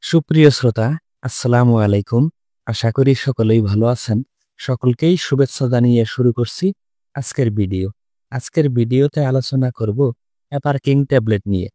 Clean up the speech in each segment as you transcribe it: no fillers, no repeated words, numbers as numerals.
সুপ্রিয় শ্রোতা, আসসালামু আলাইকুম। আশা করি সকলেই ভালো আছেন। সকলকেই শুভেচ্ছা জানিয়ে শুরু করছি আজকের ভিডিও। আজকের ভিডিওতে আলোচনা করব অ্যাপারকিং ট্যাবলেট নিয়ে।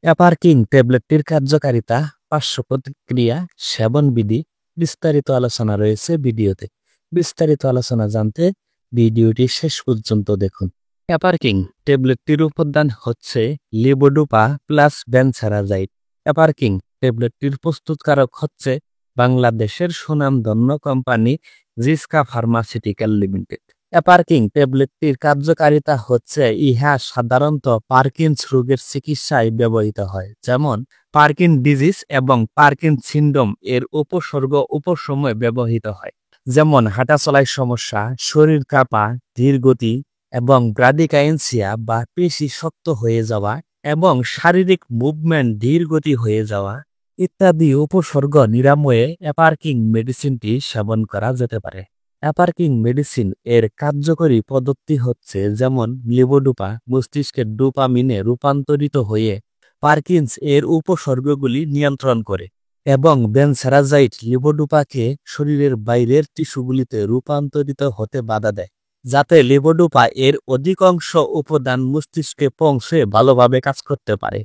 অ্যাপারকিং ট্যাবলেটটির কার্যকারিতা, পার্শ্ব প্রতিক্রিয়া, সেবনবিধি বিস্তারিত আলোচনা রয়েছে ভিডিওতে। বিস্তারিত আলোচনা জানতে ভিডিওটি শেষ পর্যন্ত দেখুন। অ্যাপারকিং ট্যাবলেটটির উপাদান হচ্ছে লেবোডোপা প্লাস বেনজারাজাইড। অ্যাপারকিং ট্যাবলেটটির প্রস্তুতকারক হচ্ছে বাংলাদেশের সুনামধন্য কোম্পানি জিসকা ফার্মাসিউটিক্যাল লিমিটেড। অ্যাপারকিং ট্যাবলেটটির কার্যকারিতা হচ্ছে ইহা সাধারণত পার্কিন্স রোগের চিকিৎসায় ব্যবহৃত হয়, যেমন পার্কিন ডিজিজ এবং পার্কিন সিন্ড্রোম এর উপসর্গ উপশমে ব্যবহৃত হয়, যেমন হাঁটাচলায় সমস্যা, শরীর কাঁপা, ধীরগতি এবং ব্রাডিকাইনসিয়া বা পেশি শক্ত হয়ে যাওয়া এবং শারীরিক মুভমেন্ট ধীরগতি হয়ে যাওয়া ইত্যাদি উপসর্গ নিরাময়ে অ্যাপারকিং মেডিসিনটি সেবন করা যেতে পারে। অ্যাপারকিং মেডিসিন এর কার্যকরী পদ্ধতি হচ্ছে যেমন লেবোডোপা মস্তিষ্কের ডোপামিনে রূপান্তরিত হয়ে পার্কিন্স এর উপসর্গগুলি নিয়ন্ত্রণ করে এবং বেনজারাজাইড লেবোডোপাকে শরীরের বাইরের টিস্যুগুলিতে রূপান্তরিত হতে বাধা দেয়, যাতে লেবোডোপা এর অধিকাংশ উপাদান মস্তিষ্কে পৌঁছে ভালোভাবে কাজ করতে পারে।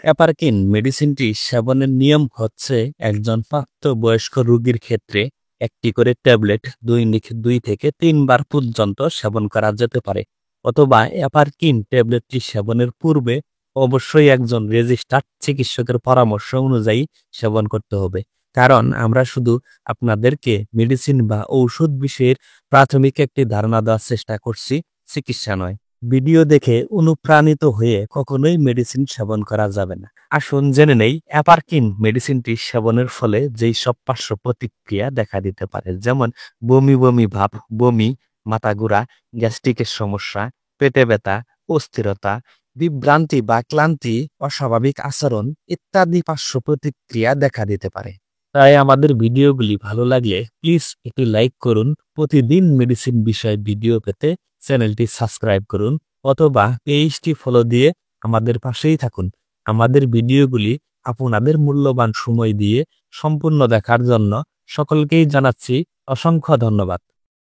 অ্যাপারকিন মেডিসিনটি সেবনের নিয়ম হচ্ছে একজন প্রাপ্তবয়স্ক রোগীর ক্ষেত্রে একটি করে ট্যাবলেট দৈনিক 2 থেকে 3 বার পর্যন্ত সেবন করা যেতে পারে, অথবা অ্যাপারকিন ট্যাবলেটটি সেবনের পূর্বে অবশ্যই একজন রেজিস্টার্ড চিকিৎসকের পরামর্শ অনুযায়ী সেবন করতে হবে। কারণ আমরা শুধু আপনাদেরকে মেডিসিন বা ঔষধ বিষয়ের প্রাথমিক একটি ধারণা দেওয়ার চেষ্টা করছি, চিকিৎসা নয়। ভিডিও দেখে অনুপ্রাণিত হয়ে কখনোই মেডিসিন সেবন করা যাবে না। আসুন জেনে নেই অ্যাপারকিন মেডিসিনটি সেবনের ফলে যেই সব পার্শ্ব প্রতিক্রিয়া দেখা দিতে পারে, যেমন বমি বমি ভাব, বমি, মাথা ঘোরা, গ্যাস্ট্রিকের সমস্যা, পেটে ব্যথা, অস্থিরতা, বিভ্রান্তি বা ক্লান্তি, অস্বাভাবিক আচরণ ইত্যাদি পার্শ্ব প্রতিক্রিয়া দেখা দিতে পারে। তাই আমাদের ভিডিওগুলি ভালো লাগলে প্লিজ একটি লাইক করুন। প্রতিদিন মেডিসিন বিষয়ে ভিডিও পেতে চ্যানেলটি সাবস্ক্রাইব করুন অথবা পেজটি ফলো দিয়ে আমাদের পাশেই থাকুন। আমাদের ভিডিওগুলি আপনাদের মূল্যবান সময় দিয়ে সম্পূর্ণ দেখার জন্য সকলকেই জানাচ্ছি অসংখ্য ধন্যবাদ।